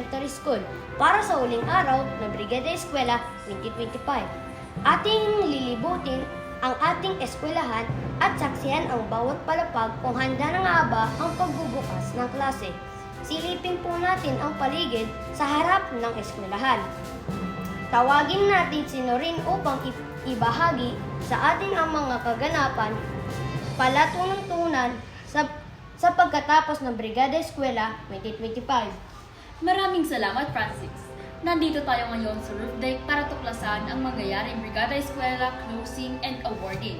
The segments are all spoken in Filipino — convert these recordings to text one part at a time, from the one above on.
Elementary School para sa huling araw ng Brigada Eskwela 2025. Ating lilibutin ang ating eskwelahan at saksihan ang bawat palapag kung handa na nga ba ang pagbubukas ng klase. Silipin po natin ang paligid sa harap ng eskwelahan. Tawagin natin si Norin upang ibahagi sa atin ang mga kaganapan, palatuntunan sa pagkatapos ng Brigada Eskwela 2025. Maraming salamat, Francis. Nandito tayo ngayon sa roof deck para tuklasan ang mangyayaring Brigada Eskwela closing and awarding.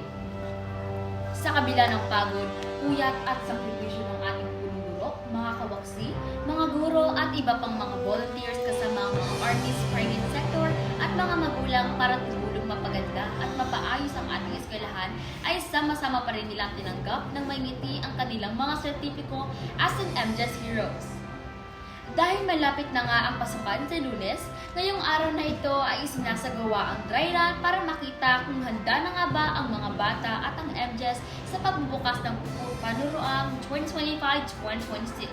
Sa kabila ng pagod, puyat at sakripisyo ng ating guro, mga kawaksi, mga guro at iba pang mga volunteers kasama ang mga artist, private sector at mga magulang para tumulong mapaganda at mapaayos ang ating eskwelahan ay sama-sama pa rin nilang tinanggap ng may ngiti ang kanilang mga sertipiko as an MJS Heroes. Dahil malapit na nga ang pasukan sa Lunes, ngayong araw na ito ay isinasagawa ang dry run para makita kung handa na nga ba ang mga bata at ang MJS sa pagbubukas ng panuruang 2025-2026.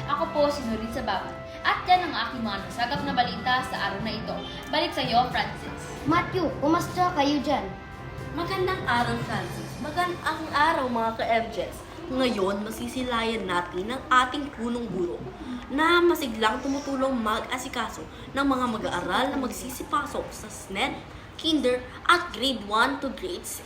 Ako po si Norin Sababan at yan ang aking mga nasagap na balita sa araw na ito. Balik sa iyo, Francis. Matthew, kumusta kayo dyan? Magandang araw, Francis. Magandang araw, mga ka-MJS. Ngayon, masisilayan natin ang ating punong guro na masiglang tumutulong mag-asikaso ng mga mag-aaral na magsisipasok sa SNED, Kinder at Grade 1 to Grade 6.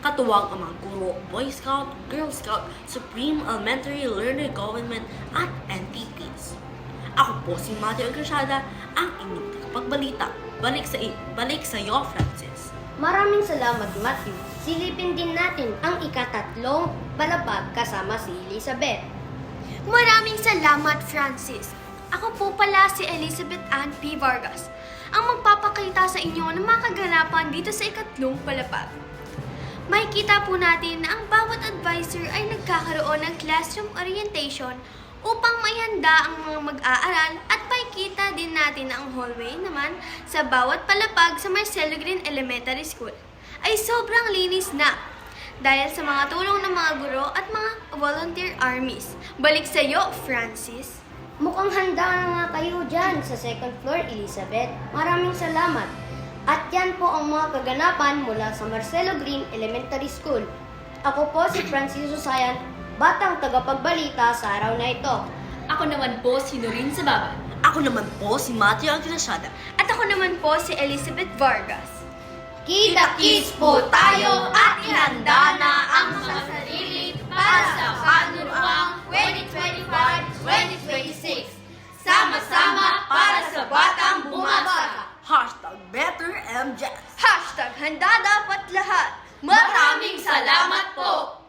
Katuwang ang mga guro, Boy Scout, Girl Scout, Supreme Elementary Learner Government at NTPs. Ako po si Matthew Agresiada, ang inyong tagapagbalita. Balik sa iyo, Francis. Maraming salamat, Matthew. Silipin din natin ang ikatatlong palapag kasama si Elizabeth. Maraming salamat, Francis. Ako po pala si Elizabeth Ann P. Vargas, ang magpapakita sa inyo ng mga kaganapan dito sa ikatlong palapag. Makikita po natin na ang bawat advisor ay nagkakaroon ng classroom orientation upang maihanda ang mga mag-aaral at makikita din natin na ang hallway naman sa bawat palapag sa Marcelo Green Elementary School ay sobrang linis na dahil sa mga tulong ng mga guro at mga volunteer armies. Balik sa iyo, Francis. Mukhang handa na nga kayo dyan sa second floor, Elizabeth. Maraming salamat. At yan po ang mga kaganapan mula sa Marcelo Green Elementary School. Ako po si Francisco Sayan, batang tagapagbalita sa araw na ito. Ako naman po si Norin Sababan. Ako naman po si Matthew Agresiada. At ako naman po si Elizabeth Vargas. Kita-kits po tayo at ihanda na ang mga sarili para sa panuruang 2025-2026. Sama-sama para sa batang bumabata. #BetterMJS. #handa dapat lahat. Maraming salamat po!